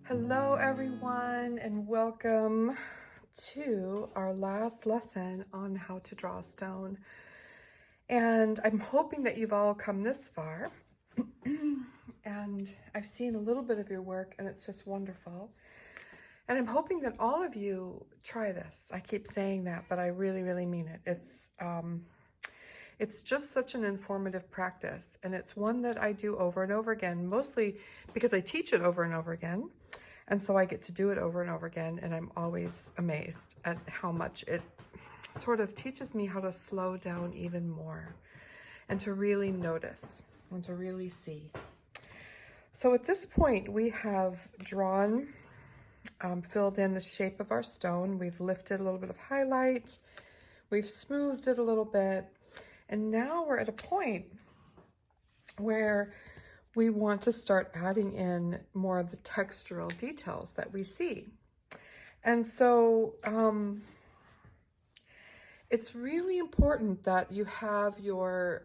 Hello everyone and welcome to our last lesson on how to draw a stone. And I'm hoping that you've all come this far and I've seen a little bit of your work and it's just wonderful. And I'm hoping that all of you try this. I keep saying that, but I really mean it. It's just such an informative practice, and it's one that I do over and over again, mostly because I teach it over and over again. And so I get to do it over and over again, and I'm always amazed at how much it sort of teaches me how to slow down even more and to really notice and to really see. So at this point, we have drawn, filled in the shape of our stone. We've lifted a little bit of highlight. We've smoothed it a little bit. And now we're at a point where we want to start adding in more of the textural details that we see. And so it's really important that you have your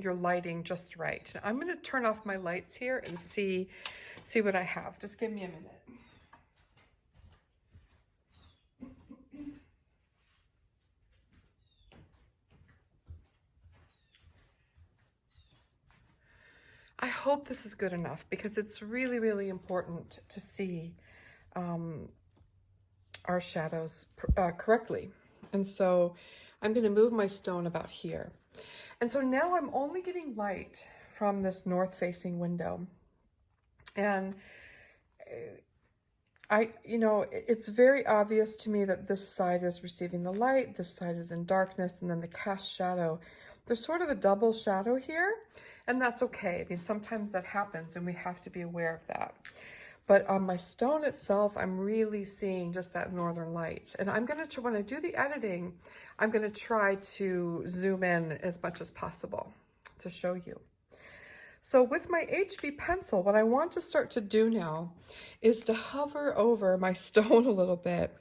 lighting just right. I'm going to turn off my lights here and see what I have. Just give me a minute. I hope this is good enough because it's really important to see our shadows correctly. And so I'm going to move my stone about here. And so now I'm only getting light from this north-facing window. And it's very obvious to me that this side is receiving the light, this side is in darkness, and then the cast shadow. There's sort of a double shadow here, and that's okay. I mean, sometimes that happens and we have to be aware of that. But on my stone itself, I'm really seeing just that northern light. And I'm going to, when I do the editing, I'm going to try to zoom in as much as possible to show you. So with my HB pencil, what I want to start to do now is to hover over my stone a little bit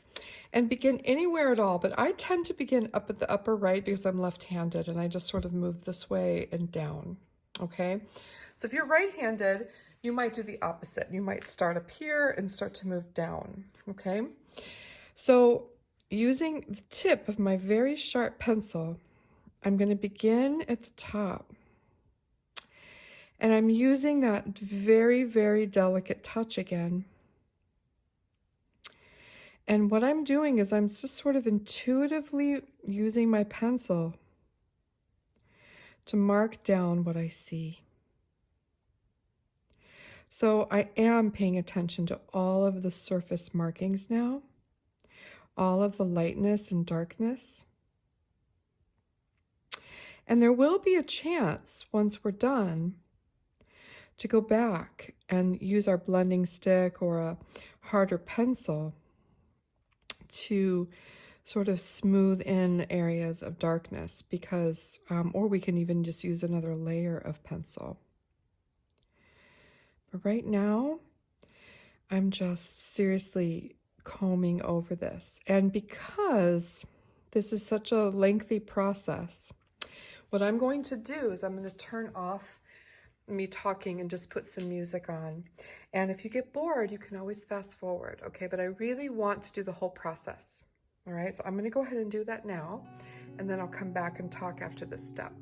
and begin anywhere at all. But I tend to begin up at the upper right because I'm left-handed, and I just sort of move this way and down, okay? So if you're right-handed, you might do the opposite. You might start up here and start to move down, okay? So using the tip of my very sharp pencil, I'm going to begin at the top. And I'm using that very delicate touch again. And what I'm doing is I'm just sort of intuitively using my pencil to mark down what I see. So I am paying attention to all of the surface markings now, all of the lightness and darkness. And there will be a chance, once we're done, to go back and use our blending stick or a harder pencil to sort of smooth in areas of darkness, because, or we can even just use another layer of pencil. But right now, I'm just seriously combing over this. And because this is such a lengthy process, what I'm going to do is I'm going to turn off me talking and just put some music on. And if you get bored, you can always fast forward, okay? But I really want to do the whole process, all right? So I'm going to go ahead and do that now, and then I'll come back and talk after this step.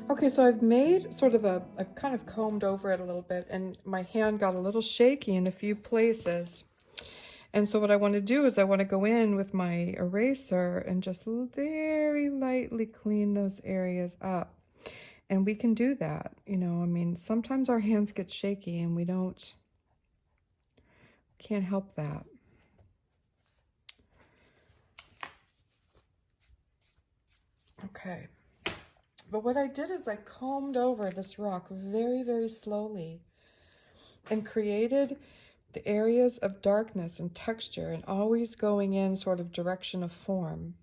Okay, so I've made sort of I've kind of combed over it a little bit, and my hand got a little shaky in a few places. And so what I want to do is I want to go in with my eraser and just very lightly clean those areas up. And we can do that, I mean, sometimes our hands get shaky and can't help that. Okay. But what I did is I combed over this rock very, very slowly and created the areas of darkness and texture, and always going in sort of direction of form.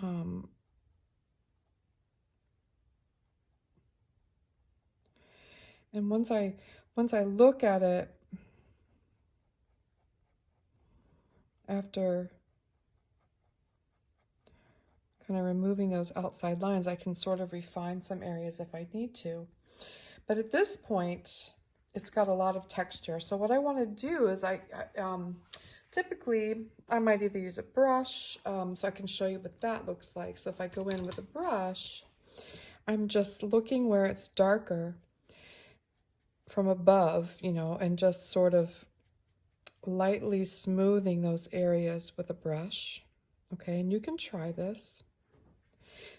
And once I look at it after kind of removing those outside lines, I can sort of refine some areas if I need to. But at this point, it's got a lot of texture. So what I want to do is typically I might either use a brush, so I can show you what that looks like. So if I go in with a brush, I'm just looking where it's darker from above, and just sort of lightly smoothing those areas with a brush. Okay, and you can try this.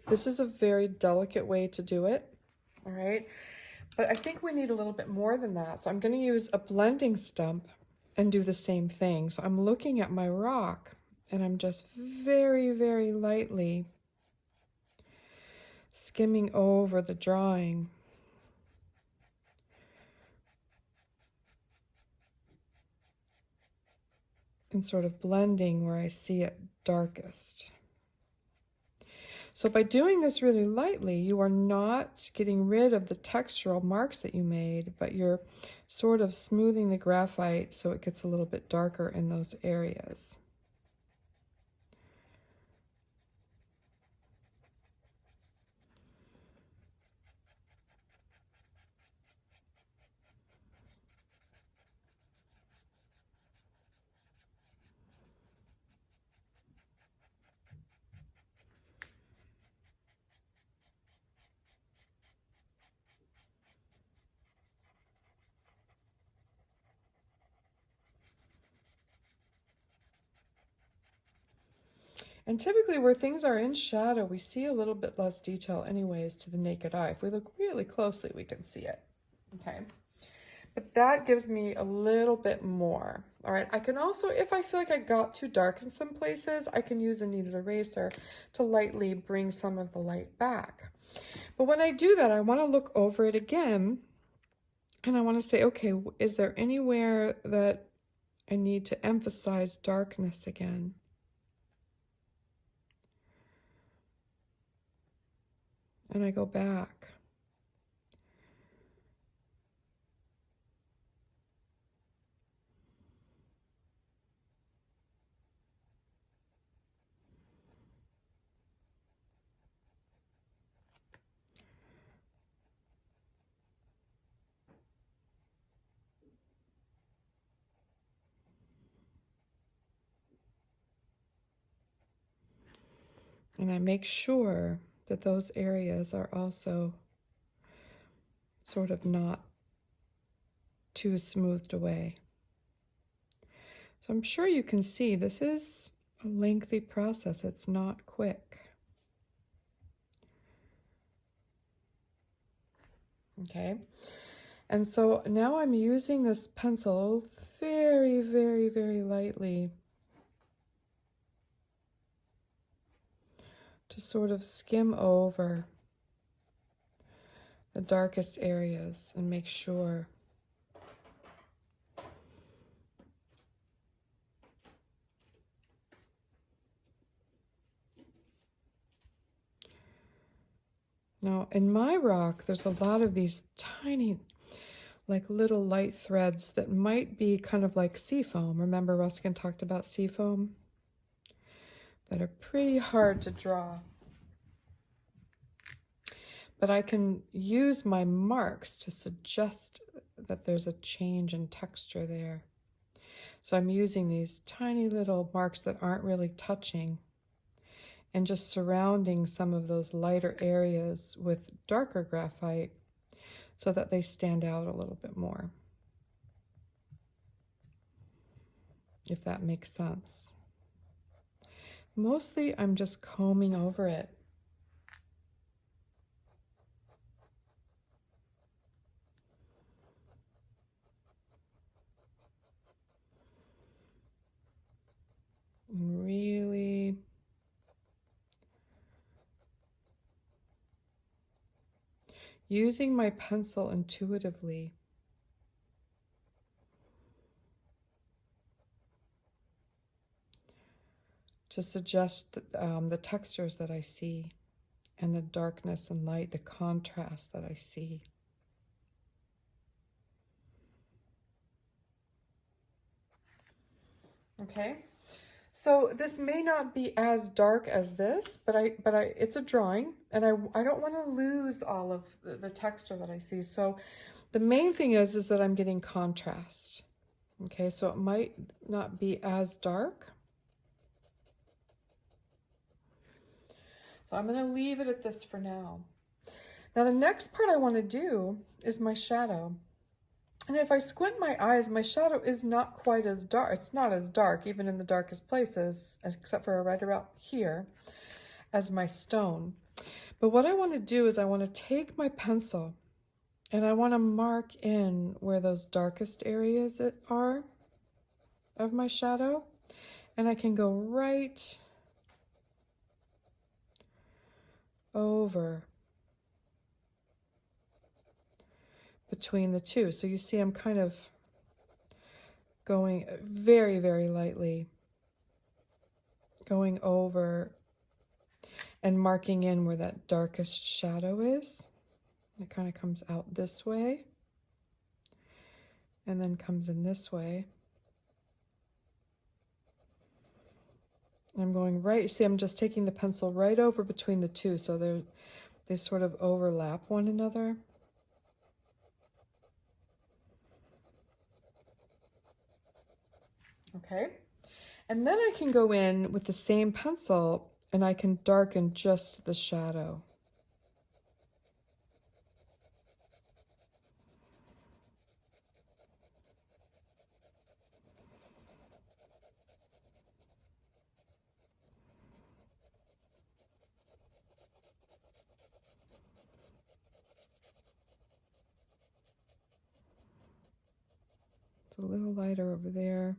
This is a very delicate way to do it, all right? But I think we need a little bit more than that. So I'm going to use a blending stump and do the same thing. So I'm looking at my rock and I'm just very, very lightly skimming over the drawing. And sort of blending where I see it darkest. So by doing this really lightly, you are not getting rid of the textural marks that you made, but you're sort of smoothing the graphite so it gets a little bit darker in those areas. And typically where things are in shadow, we see a little bit less detail anyways to the naked eye. If we look really closely, we can see it, okay? But that gives me a little bit more. All right, I can also, if I feel like I got too dark in some places, I can use a kneaded eraser to lightly bring some of the light back. But when I do that, I want to look over it again and I want to say, okay, is there anywhere that I need to emphasize darkness again? And I go back. And I make sure that those areas are also sort of not too smoothed away. So I'm sure you can see this is a lengthy process. It's not quick. Okay. And so now I'm using this pencil very, very, very lightly to sort of skim over the darkest areas and make sure now in my rock there's a lot of these tiny like little light threads that might be kind of like sea foam. Remember Ruskin talked about sea foam? That are pretty hard to draw. But I can use my marks to suggest that there's a change in texture there. So I'm using these tiny little marks that aren't really touching and just surrounding some of those lighter areas with darker graphite so that they stand out a little bit more, if that makes sense. Mostly I'm just combing over it. And really using my pencil intuitively. To suggest the textures that I see and the darkness and light, the contrast that I see. Okay, so this may not be as dark as this, but it's a drawing, and I don't want to lose all of the texture that I see. So the main thing is that I'm getting contrast. Okay, so it might not be as dark. So I'm going to leave it at this for now. Now the next part I want to do is my shadow. And if I squint my eyes, my shadow is not quite as dark. It's not as dark, even in the darkest places, except for right around here, as my stone. But what I want to do is I want to take my pencil and I want to mark in where those darkest areas are of my shadow. And I can go right over between the two. So you see I'm kind of going very, very lightly, going over and marking in where that darkest shadow is. It kind of comes out this way and then comes in this way. I'm going right, see I'm just taking the pencil right over between the two so they sort of overlap one another. Okay, and then I can go in with the same pencil and I can darken just the shadow. It's a little lighter over there.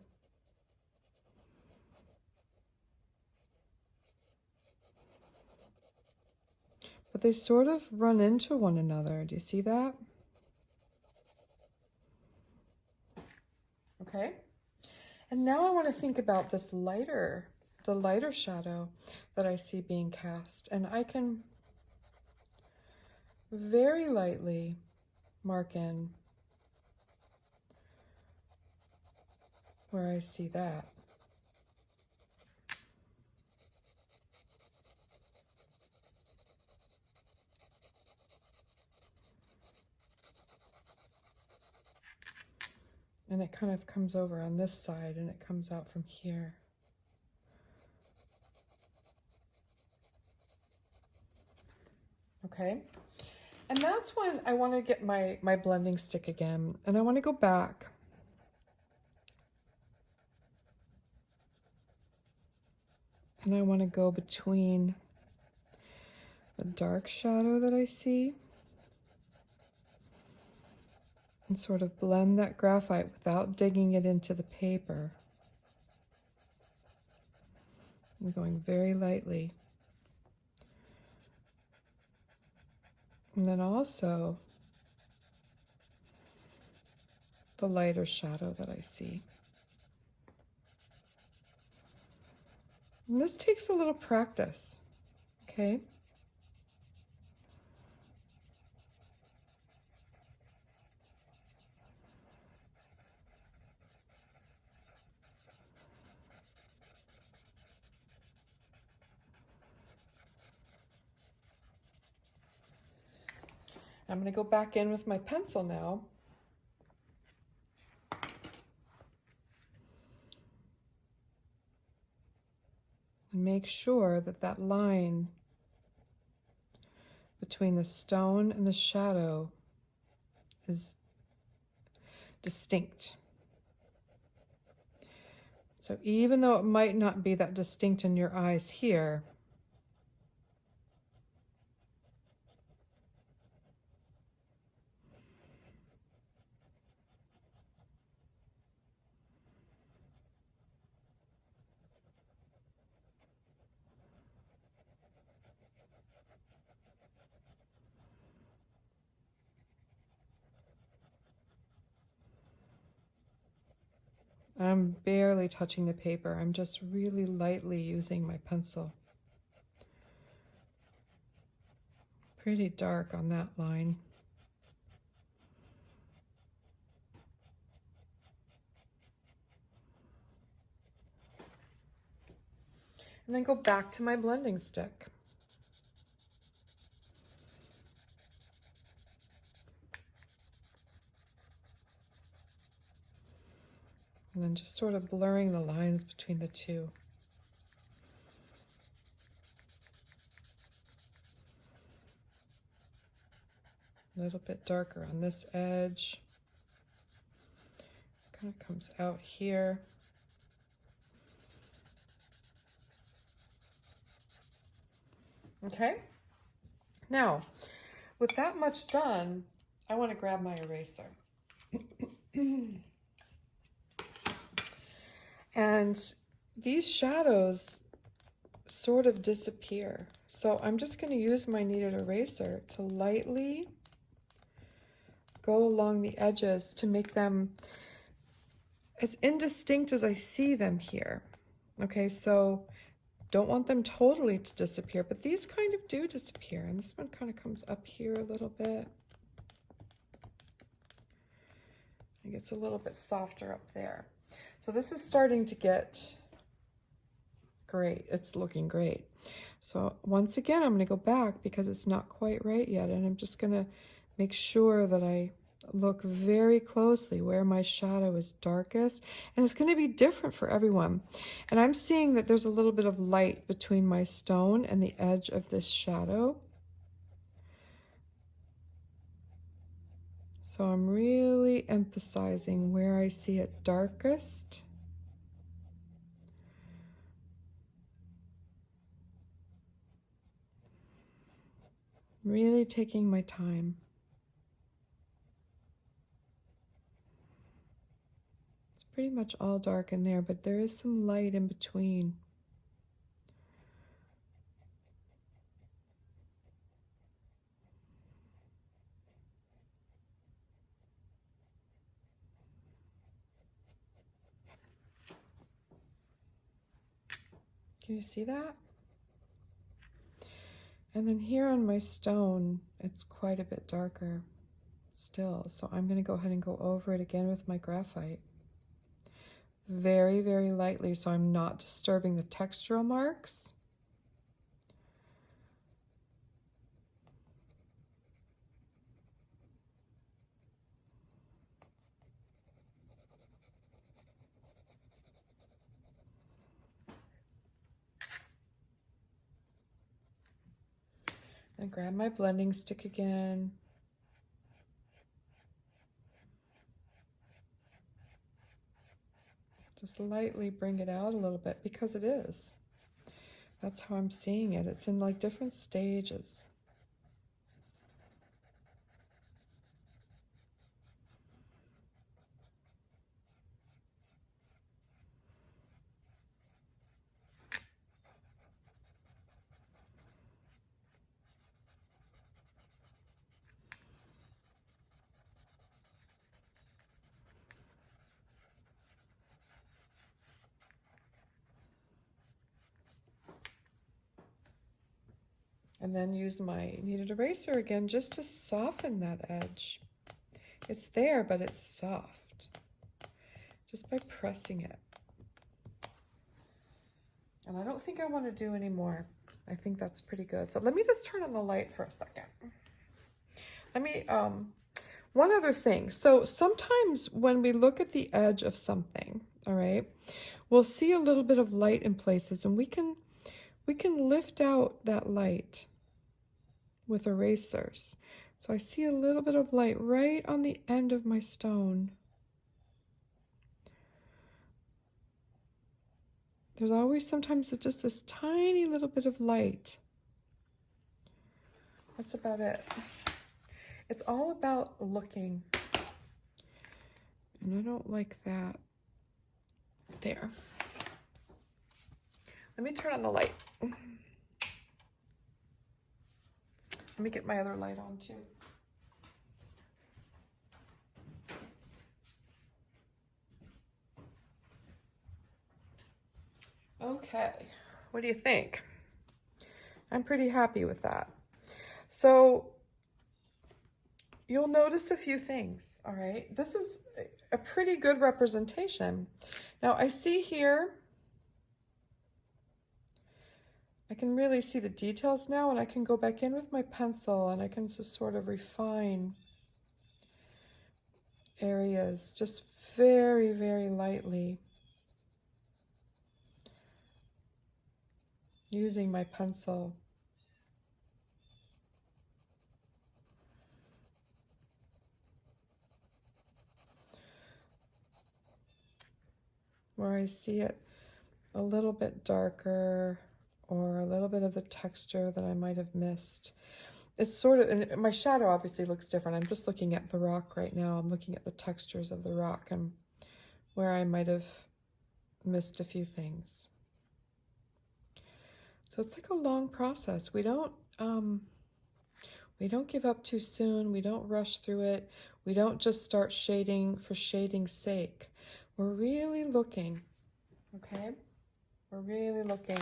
But they sort of run into one another. Do you see that? Okay. And now I want to think about this lighter, the lighter shadow that I see being cast. And I can very lightly mark in where I see that. And it kind of comes over on this side and it comes out from here. Okay. And that's when I want to get my blending stick again. And I want to go back. And I want to go between the dark shadow that I see and sort of blend that graphite without digging it into the paper. I'm going very lightly. And then also the lighter shadow that I see. And this takes a little practice, okay? I'm going to go back in with my pencil now. And make sure that that line between the stone and the shadow is distinct. So even though it might not be that distinct in your eyes here, I'm barely touching the paper. I'm just really lightly using my pencil. Pretty dark on that line. And then go back to my blending stick. And then just sort of blurring the lines between the two. A little bit darker on this edge. Kind of comes out here. Okay. Now, with that much done, I want to grab my eraser. And these shadows sort of disappear. So I'm just going to use my kneaded eraser to lightly go along the edges to make them as indistinct as I see them here. Okay, so don't want them totally to disappear, but these kind of do disappear. And this one kind of comes up here a little bit. It gets a little bit softer up there. So this is starting to get great. It's looking great. So once again, I'm going to go back because it's not quite right yet. And I'm just going to make sure that I look very closely where my shadow is darkest. And it's going to be different for everyone. And I'm seeing that there's a little bit of light between my stone and the edge of this shadow. So I'm really emphasizing where I see it darkest. Really taking my time. pretty much all dark in there, but there is some light in between. Can you see that? And then here on my stone, it's quite a bit darker still. So I'm going to go ahead and go over it again with my graphite. Very, very lightly, so I'm not disturbing the textural marks. And grab my blending stick again. Just lightly bring it out a little bit, because it is. That's how I'm seeing it. It's in like different stages. And then use my kneaded eraser again just to soften that edge. It's there, but it's soft. Just by pressing it. And I don't think I want to do any more. I think that's pretty good. So let me just turn on the light for a second. Let me, one other thing. So sometimes when we look at the edge of something, all right, we'll see a little bit of light in places, and we can lift out that light with erasers. So I see a little bit of light right on the end of my stone. There's always sometimes just this tiny little bit of light. That's about it. It's all about looking. And I don't like that. There. Let me turn on the light. Let me get my other light on too. Okay, what do you think? I'm pretty happy with that. So you'll notice a few things, all right? This is a pretty good representation. Now I see here, I can really see the details now, and I can go back in with my pencil and I can just sort of refine areas just very, very lightly using my pencil. Where I see it a little bit darker, or a little bit of the texture that I might have missed. It's sort of, and my shadow obviously looks different. I'm just looking at the rock right now. I'm looking at the textures of the rock and where I might have missed a few things. So it's like a long process. We don't give up too soon. We don't rush through it. We don't just start shading for shading's sake. We're really looking, okay? We're really looking.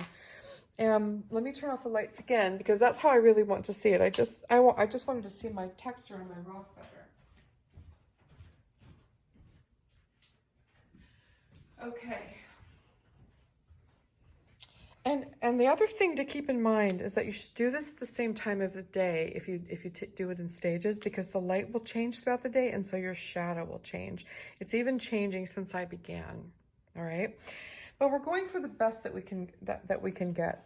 Let me turn off the lights again, because that's how I really want to see it. I just wanted to see my texture and my rock better. Okay. And the other thing to keep in mind is that you should do this at the same time of the day if you do it in stages, because the light will change throughout the day, and so your shadow will change. It's even changing since I began. All right. But we're going for the best that we can get.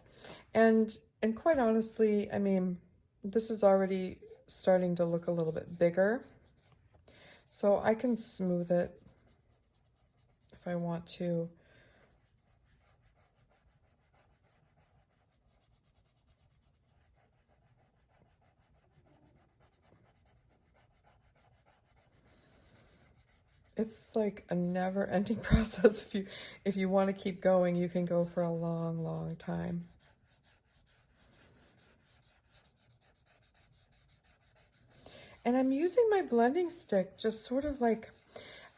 And quite honestly, I mean, this is already starting to look a little bit bigger. So I can smooth it if I want to. It's like a never-ending process. If you want to keep going, you can go for a long, long time. And I'm using my blending stick just sort of like,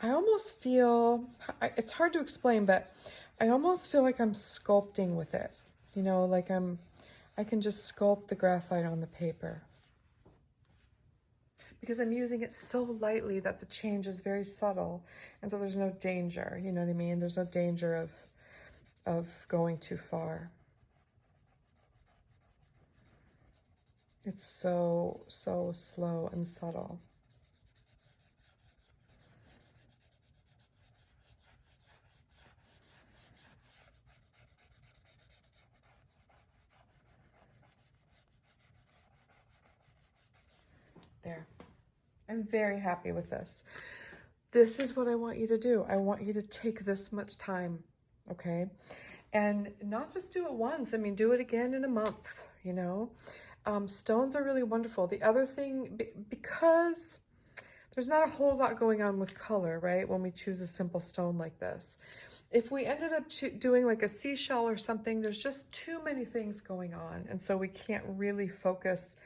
I almost feel, it's hard to explain, but I almost feel like I'm sculpting with it. You know, like I can just sculpt the graphite on the paper. Because I'm using it so lightly that the change is very subtle. And so there's no danger, you know what I mean? There's no danger of going too far. It's so, so slow and subtle. There. I'm very happy with this. This is what I want you to do. I want you to take this much time, okay? And not just do it once. I mean, do it again in a month, you know? Stones are really wonderful. The other thing, because there's not a whole lot going on with color, right? When we choose a simple stone like this. If we ended up doing like a seashell or something, there's just too many things going on. And so we can't really focus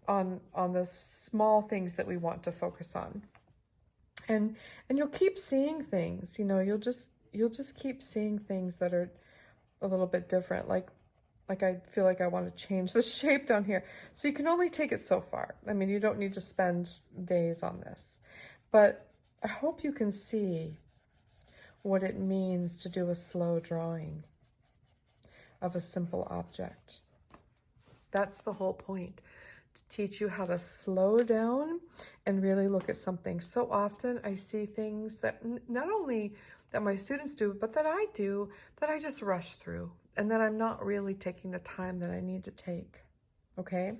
on the small things that we want to focus on. And you'll keep seeing things, you know, you'll just keep seeing things that are a little bit different. Like I feel like I want to change the shape down here. So you can only take it so far. I mean, you don't need to spend days on this. But I hope you can see what it means to do a slow drawing of a simple object. That's the whole point, to teach you how to slow down and really look at something. So often I see things that not only that my students do, but that I do, that I just rush through and that I'm not really taking the time that I need to take, okay?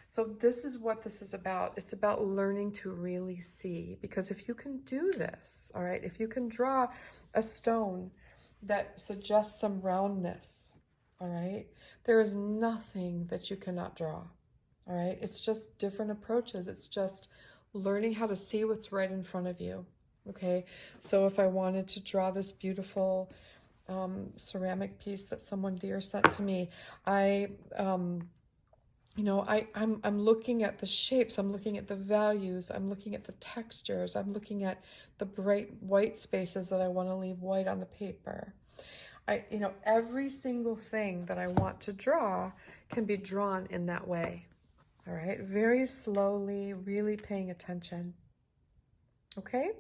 So this is what this is about. It's about learning to really see, because if you can do this, all right, if you can draw a stone that suggests some roundness, all right, there is nothing that you cannot draw, all right? It's just different approaches. It's just learning how to see what's right in front of you, okay? So if I wanted to draw this beautiful ceramic piece that someone dear sent to me, you know, I'm looking at the shapes, I'm looking at the values, I'm looking at the textures, I'm looking at the bright white spaces that I want to leave white on the paper. You know, every single thing that I want to draw can be drawn in that way. All right, very slowly, really paying attention. Okay,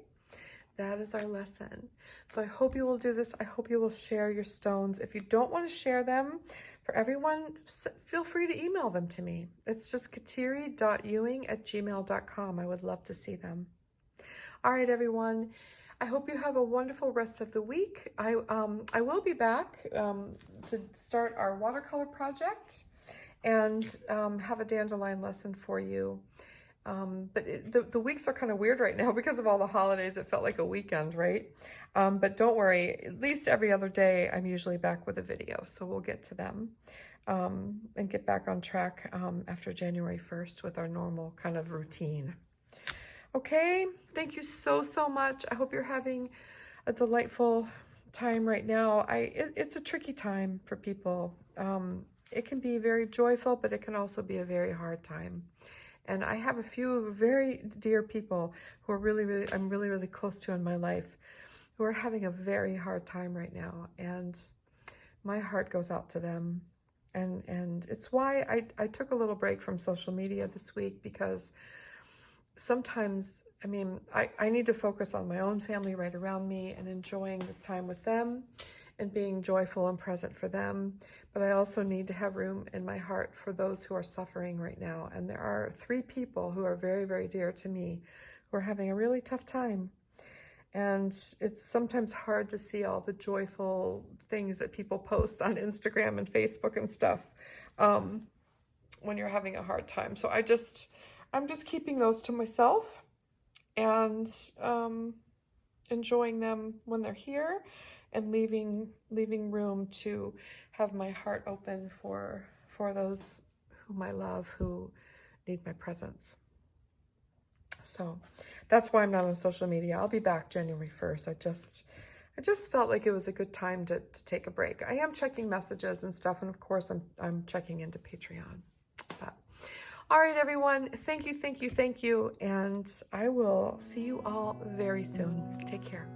that is our lesson. So I hope you will do this. I hope you will share your stones. If you don't want to share them for everyone, feel free to email them to me. It's just kateri.ewing@gmail.com. I would love to see them. All right, everyone. I hope you have a wonderful rest of the week. I will be back to start our watercolor project and have a dandelion lesson for you. But the weeks are kind of weird right now because of all the holidays. It felt like a weekend, right? But don't worry, at least every other day I'm usually back with a video, so we'll get to them and get back on track after January 1st with our normal kind of routine. Okay, thank you so, so much. I hope you're having a delightful time right now. It's a tricky time for people. It can be very joyful, but it can also be a very hard time. And I have a few very dear people who are I'm really close to in my life, who are having a very hard time right now. And my heart goes out to them. And it's why I took a little break from social media this week, because sometimes, I mean, I need to focus on my own family right around me and enjoying this time with them and being joyful and present for them. But I also need to have room in my heart for those who are suffering right now. And there are 3 people who are very, very dear to me who are having a really tough time. And it's sometimes hard to see all the joyful things that people post on Instagram and Facebook and stuff when you're having a hard time. So I'm just keeping those to myself and enjoying them when they're here, and leaving room to have my heart open for those whom I love, who need my presence. So that's why I'm not on social media. I'll be back January 1st. I just felt like it was a good time to take a break. I am checking messages and stuff, and of course I'm checking into Patreon. But all right, everyone, thank you, thank you, thank you, and I will see you all very soon. Take care.